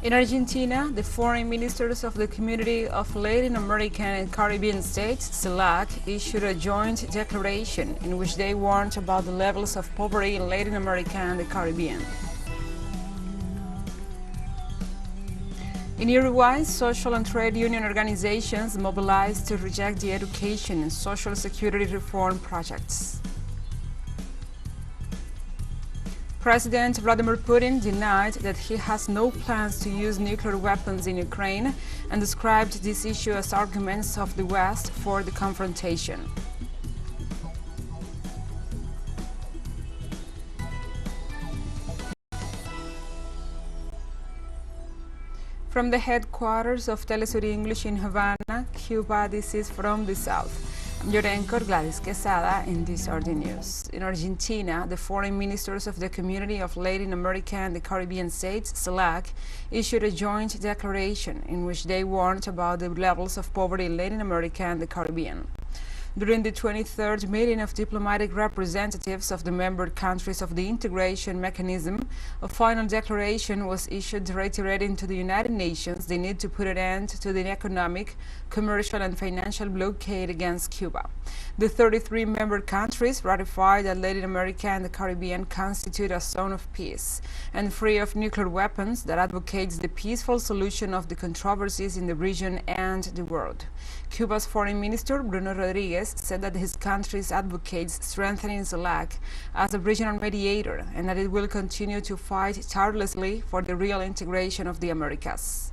In Argentina, the foreign ministers of the Community of Latin American and Caribbean States, Celac, issued a joint declaration in which they warned about the levels of poverty in Latin America and the Caribbean. In Uruguay, social and trade union organizations mobilized to reject the education and social security reform projects. President Vladimir Putin denied that he has no plans to use nuclear weapons in Ukraine and described this issue as arguments of the West for the confrontation. From the headquarters of TeleSUR English in Havana, Cuba, this is From the South. I'm your anchor, Gladys Quesada, in this RD News. In Argentina, the foreign ministers of the Community of Latin America and the Caribbean States, Celac, issued a joint declaration in which they warned about the levels of poverty in Latin America and the Caribbean. During the 23rd meeting of diplomatic representatives of the member countries of the integration mechanism, a final declaration was issued reiterating to the United Nations the need to put an end to the economic, commercial and financial blockade against Cuba. The 33 member countries ratified that Latin America and the Caribbean constitute a zone of peace and free of nuclear weapons that advocates the peaceful solution of the controversies in the region and the world. Cuba's Foreign Minister, Bruno Rodriguez, said that his country advocates strengthening Celac as a regional mediator and that it will continue to fight tirelessly for the real integration of the Americas.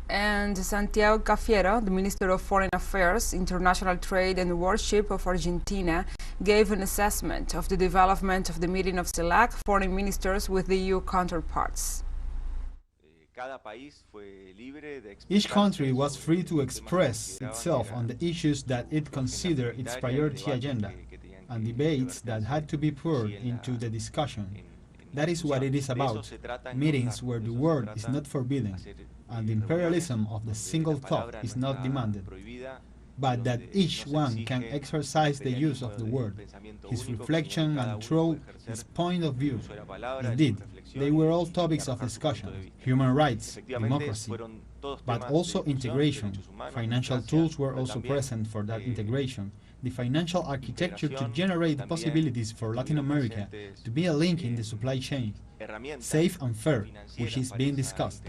And Santiago Cafiero, the Minister of Foreign Affairs, International Trade and Worship of Argentina, gave an assessment of the development of the meeting of Celac foreign ministers with the EU counterparts. Each country was free to express itself on the issues that it considered its priority agenda and debates that had to be poured into the discussion. That is what it is about, meetings where the word is not forbidden and the imperialism of the single thought is not demanded, but that each one can exercise the use of the word, his reflection and throw his point of view. Indeed, they were all topics of discussion: human rights, democracy, but also integration. Financial tools were also present for that integration. The financial architecture to generate possibilities for Latin America to be a link in the supply chain, safe and fair, which is being discussed.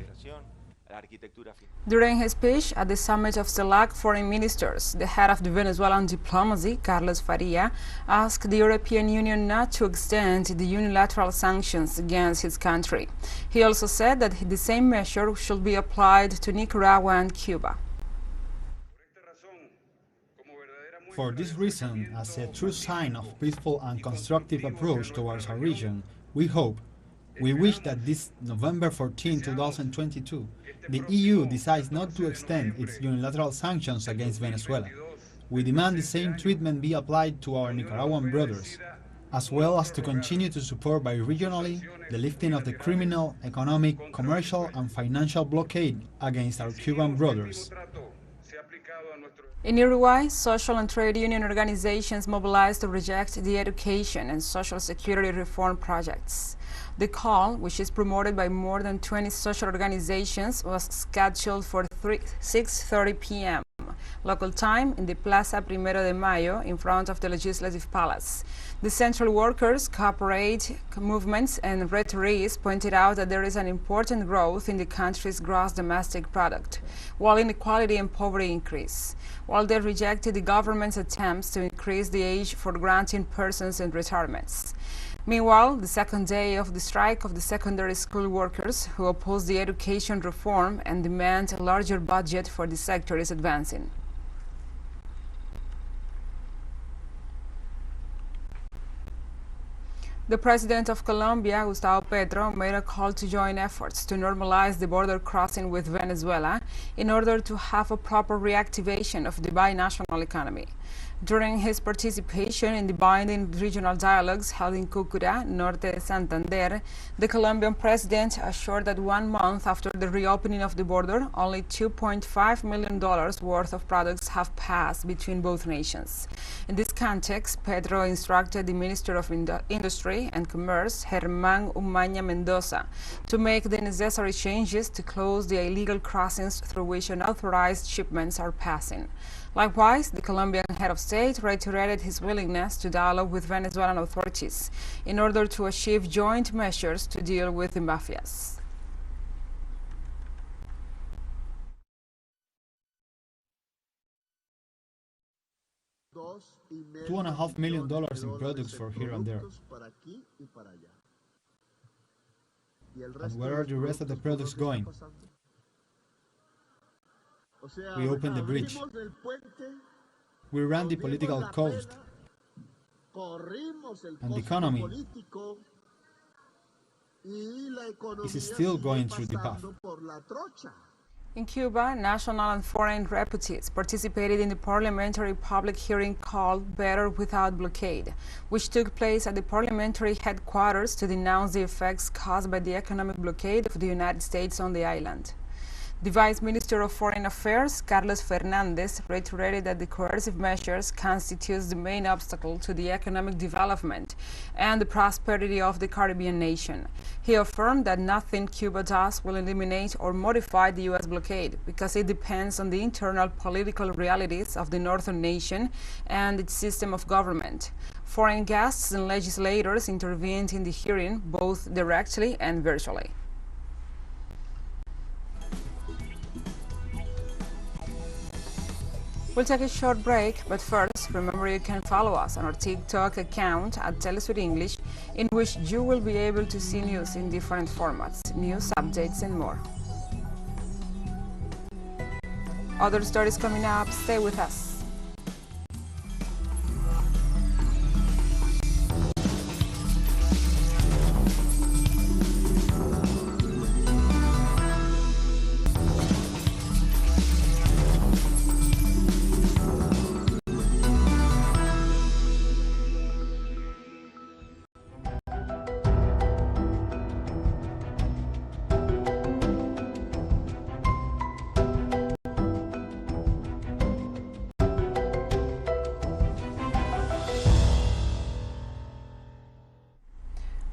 During his speech at the summit of Celac foreign ministers, the head of the Venezuelan diplomacy, Carlos Faria, asked the European Union not to extend the unilateral sanctions against his country. He also said that the same measure should be applied to Nicaragua and Cuba. For this reason, as a true sign of peaceful and constructive approach towards our region, we wish that this November 14, 2022, the EU decides not to extend its unilateral sanctions against Venezuela. We demand the same treatment be applied to our Nicaraguan brothers, as well as to continue to support bi-regionally the lifting of the criminal, economic, commercial and financial blockade against our Cuban brothers. In Uruguay, social and trade union organizations mobilized to reject the education and social security reform projects. The call, which is promoted by more than 20 social organizations, was scheduled for 6:30 p.m. local time in the Plaza Primero de Mayo in front of the Legislative Palace. The Central Workers, Cooperate movements and retirees pointed out that there is an important growth in the country's gross domestic product, while inequality and poverty increase, while they rejected the government's attempts to increase the age for granting persons in retirements. Meanwhile, the second day of the strike of the secondary school workers, who oppose the education reform and demand a larger budget for the sector, is advancing. The president of Colombia, Gustavo Petro, made a call to join efforts to normalize the border crossing with Venezuela in order to have a proper reactivation of the binational economy. During his participation in the binding regional dialogues held in Cúcuta, Norte de Santander, the Colombian president assured that 1 month after the reopening of the border, only $2.5 million worth of products have passed between both nations. In this context, Pedro instructed the Minister of Industry and Commerce, Germán Umaña Mendoza, to make the necessary changes to close the illegal crossings through which unauthorized shipments are passing. Likewise, the Colombian head of state reiterated his willingness to dialogue with Venezuelan authorities in order to achieve joint measures to deal with the mafias. $2.5 million in products for here and there. And where are the rest of the products going? We opened the bridge. We ran the political coast. And the economy is still going through the path. In Cuba, national and foreign deputies participated in the parliamentary public hearing called Better Without Blockade, which took place at the parliamentary headquarters to denounce the effects caused by the economic blockade of the United States on the island. The Vice Minister of Foreign Affairs, Carlos Fernandez, reiterated that the coercive measures constitutes the main obstacle to the economic development and the prosperity of the Caribbean nation. He affirmed that nothing Cuba does will eliminate or modify the U.S. blockade because it depends on the internal political realities of the northern nation and its system of government. Foreign guests and legislators intervened in the hearing, both directly and virtually. We'll take a short break, but first, remember you can follow us on our TikTok account at TeleSUR English, in which you will be able to see news in different formats, news, updates, and more. Other stories coming up, stay with us.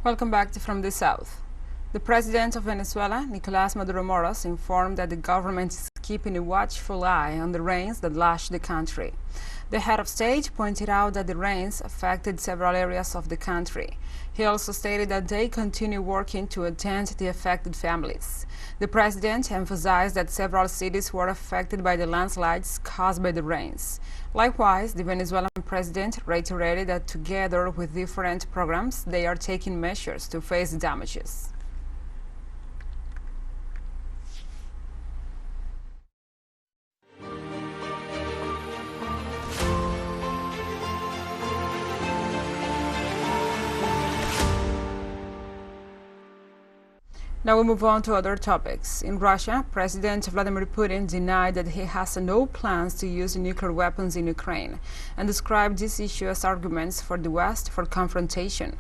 Welcome back to From the South. The president of Venezuela, Nicolás Maduro Moros, informed that the government is keeping a watchful eye on the rains that lashed the country. The head of state pointed out that the rains affected several areas of the country. He also stated that they continue working to attend the affected families. The president emphasized that several cities were affected by the landslides caused by the rains. Likewise, the Venezuelan president reiterated that together with different programs, they are taking measures to face the damages. Now we move on to other topics. In Russia, President Vladimir Putin denied that he has no plans to use nuclear weapons in Ukraine and described this issue as arguments for the West for confrontation.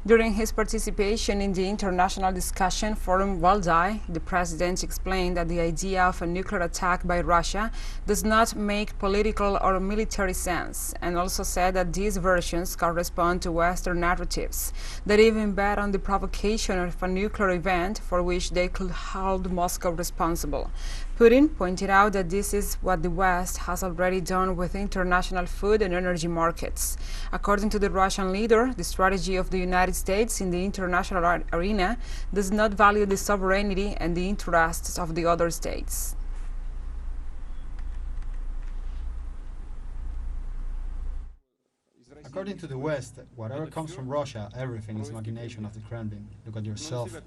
During his participation in the international discussion forum Mobilize, the president explained that the idea of a nuclear attack by Russia does not make political or military sense, and also said that these versions correspond to Western narratives that even bet on the provocation of a nuclear event for which they could hold Moscow responsible. Putin pointed out that this is what the West has already done with international food and energy markets. According to the Russian leader, the strategy of the United States in the international arena does not value the sovereignty and the interests of the other states. According to the West, whatever comes from Russia, everything is machination of the Kremlin. Look at yourself.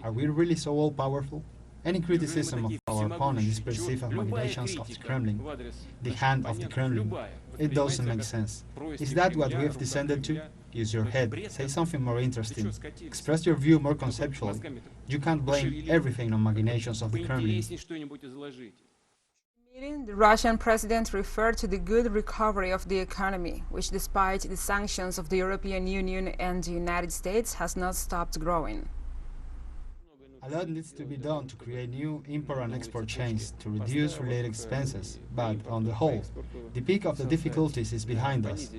Are we really so all-powerful? Any criticism of our opponent is perceived as machinations of the Kremlin, the hand of the Kremlin. It doesn't make sense. Is that what we have descended to? Use your head, say something more interesting, express your view more conceptually. You can't blame everything on machinations of the Kremlin. The Russian president referred to the good recovery of the economy, which despite the sanctions of the European Union and the United States has not stopped growing. A lot needs to be done to create new import and export chains to reduce related expenses, but on the whole, the peak of the difficulties is behind us.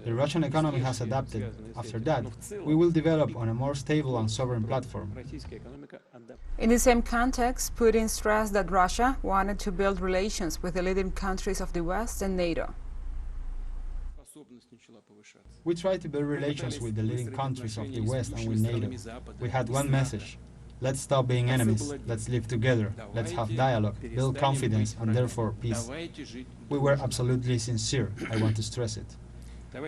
The Russian economy has adapted. After that, we will develop on a more stable and sovereign platform. In the same context, Putin stressed that Russia wanted to build relations with the leading countries of the West and NATO. We tried to build relations with the leading countries of the West and with NATO. We had one message. Let's stop being enemies, let's live together, let's have dialogue, build confidence, and therefore peace. We were absolutely sincere, I want to stress it.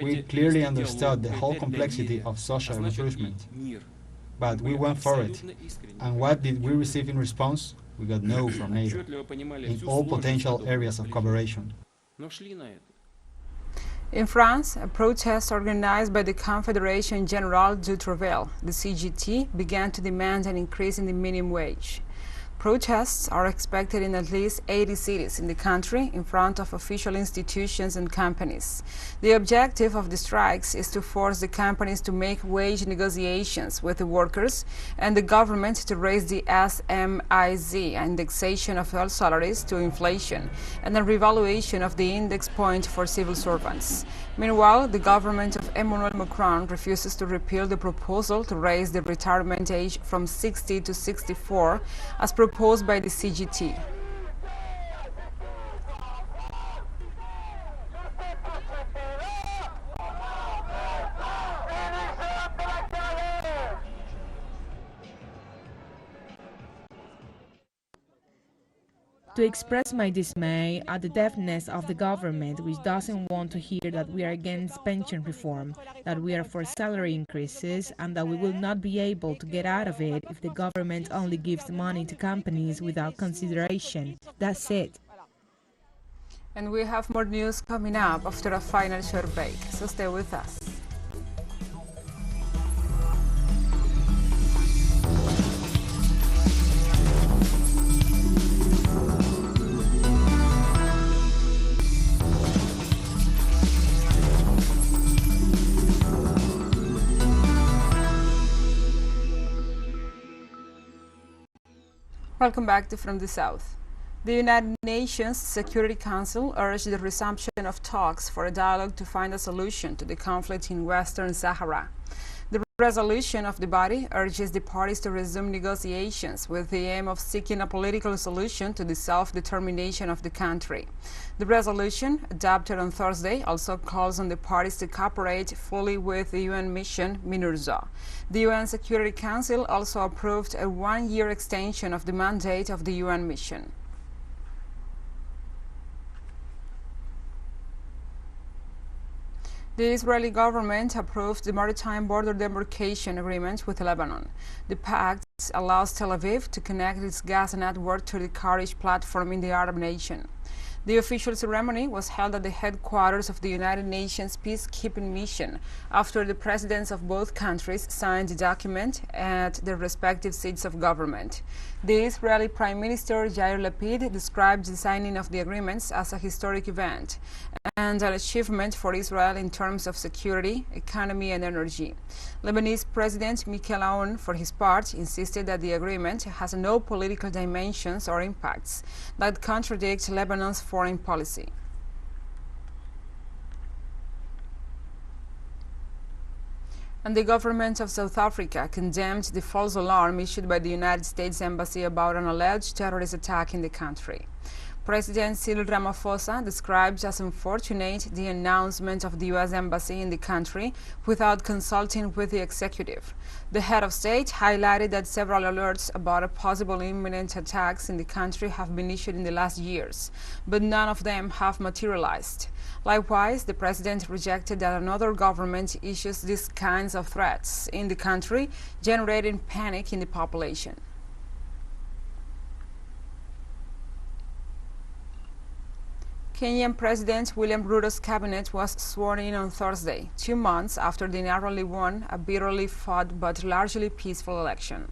We clearly understood the whole complexity of social improvement. But we went for it. And what did we receive in response? We got no from NATO, in all potential areas of cooperation. In France, a protest organized by the Confédération Générale du Travail, the CGT, began to demand an increase in the minimum wage. Protests are expected in at least 80 cities in the country in front of official institutions and companies. The objective of the strikes is to force the companies to make wage negotiations with the workers and the government to raise the SMIZ, indexation of all salaries to inflation, and a revaluation of the index point for civil servants. Meanwhile, the government of Emmanuel Macron refuses to repeal the proposal to raise the retirement age from 60 to 64 as proposed by the CGT. To express my dismay at the deafness of the government, which doesn't want to hear that we are against pension reform, that we are for salary increases, and that we will not be able to get out of it if the government only gives money to companies without consideration. That's it. And we have more news coming up after a final short break, so stay with us. Welcome back to From the South. The United Nations Security Council urged the resumption of talks for a dialogue to find a solution to the conflict in Western Sahara. The resolution of the body urges the parties to resume negotiations with the aim of seeking a political solution to the self-determination of the country. The resolution, adopted on Thursday, also calls on the parties to cooperate fully with the UN mission MINURSO. The UN Security Council also approved a one-year extension of the mandate of the UN mission. The Israeli government approved the maritime border demarcation agreement with Lebanon. The pact allows Tel Aviv to connect its gas network to the Karish platform in the Arab nation. The official ceremony was held at the headquarters of the United Nations peacekeeping mission after the presidents of both countries signed the document at their respective seats of government. The Israeli Prime Minister Yair Lapid described the signing of the agreements as a historic event and an achievement for Israel in terms of security, economy, and energy. Lebanese President Michel Aoun, for his part, insisted that the agreement has no political dimensions or impacts that contradict Lebanon's foreign policy. And the government of South Africa condemned the false alarm issued by the United States Embassy about an alleged terrorist attack in the country. President Cyril Ramaphosa described as unfortunate the announcement of the U.S. Embassy in the country without consulting with the executive. The head of state highlighted that several alerts about a possible imminent attacks in the country have been issued in the last years, but none of them have materialized. Likewise, the president rejected that another government issues these kinds of threats in the country, generating panic in the population. Kenyan President William Ruto's cabinet was sworn in on Thursday, 2 months after the narrowly won a bitterly fought but largely peaceful election.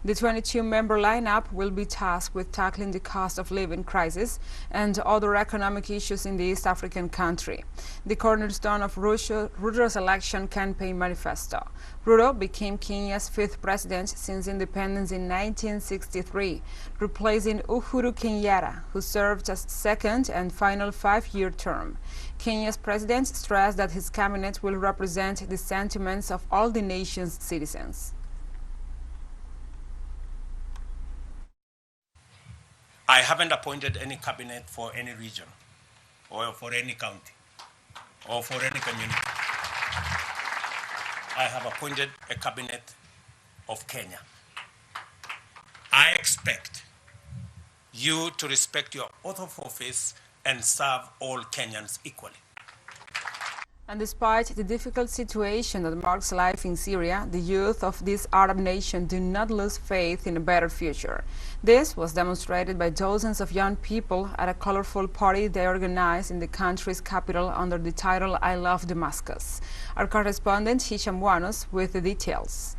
The 22-member lineup will be tasked with tackling the cost of living crisis and other economic issues in the East African country. The cornerstone of Ruto's election campaign manifesto. Ruto became Kenya's fifth president since independence in 1963, replacing Uhuru Kenyatta, who served as second and final five-year term. Kenya's president stressed that his cabinet will represent the sentiments of all the nation's citizens. I haven't appointed any cabinet for any region or for any county or for any community. I have appointed a cabinet of Kenya. I expect you to respect your oath of office and serve all Kenyans equally. And despite the difficult situation that marks life in Syria, the youth of this Arab nation do not lose faith in a better future. This was demonstrated by dozens of young people at a colorful party they organized in the country's capital under the title I Love Damascus. Our correspondent Hisham Wanos with the details.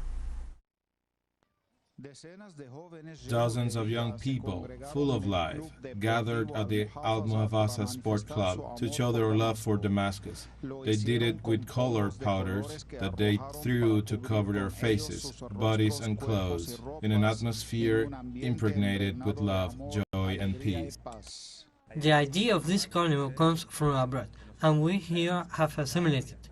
Dozens of young people, full of life, gathered at the Al-Muhavasa Sport Club to show their love for Damascus. They did it with color powders that they threw to cover their faces, bodies and clothes, in an atmosphere impregnated with love, joy and peace. The idea of this carnival comes from abroad, and we here have assimilated,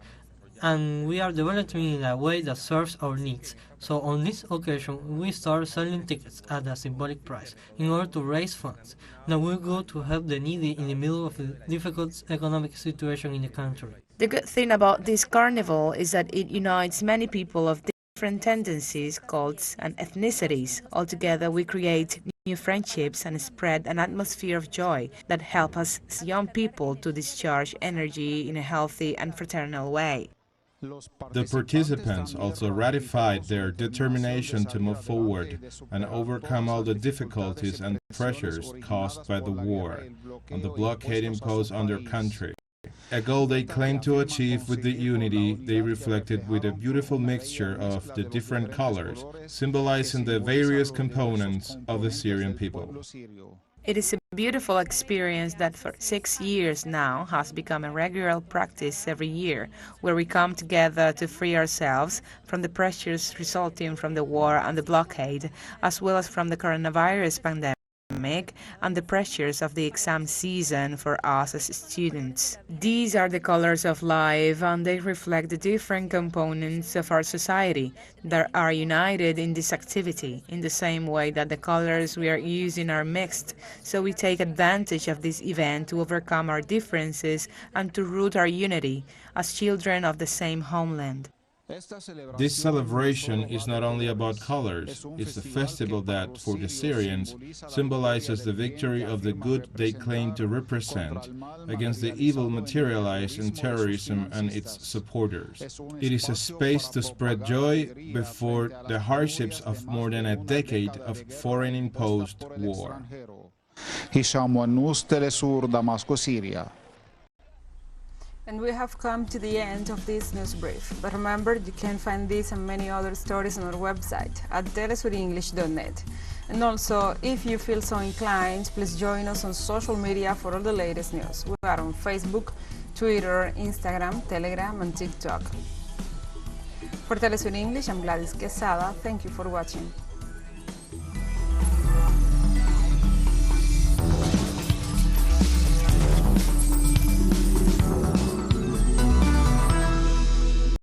and we are developing in a way that serves our needs. So on this occasion, we start selling tickets at a symbolic price in order to raise funds. Now we go to help the needy in the middle of a difficult economic situation in the country. The good thing about this carnival is that it unites many people of different tendencies, cults, and ethnicities. Altogether, we create new friendships and spread an atmosphere of joy that help us as young people to discharge energy in a healthy and fraternal way. The participants also ratified their determination to move forward and overcome all the difficulties and pressures caused by the war and the blockade imposed on their country. A goal they claimed to achieve with the unity they reflected with a beautiful mixture of the different colors, symbolizing the various components of the Syrian people. It is a beautiful experience that for 6 years now has become a regular practice every year, where we come together to free ourselves from the pressures resulting from the war and the blockade, as well as from the coronavirus pandemic and the pressures of the exam season for us as students. These are the colors of life, and they reflect the different components of our society that are united in this activity, in the same way that the colors we are using are mixed. So we take advantage of this event to overcome our differences and to root our unity as children of the same homeland. This celebration is not only about colors, it's a festival that, for the Syrians, symbolizes the victory of the good they claim to represent against the evil materialized in terrorism and its supporters. It is a space to spread joy before the hardships of more than a decade of foreign-imposed war. Hisham Wannous, TeleSUR, Damascus, Syria. And we have come to the end of this news brief. But remember, you can find this and many other stories on our website at telesurenglish.net. And also, if you feel so inclined, please join us on social media for all the latest news. We are on Facebook, Twitter, Instagram, Telegram, and TikTok. For TeleSUR English, I'm Gladys Quesada. Thank you for watching.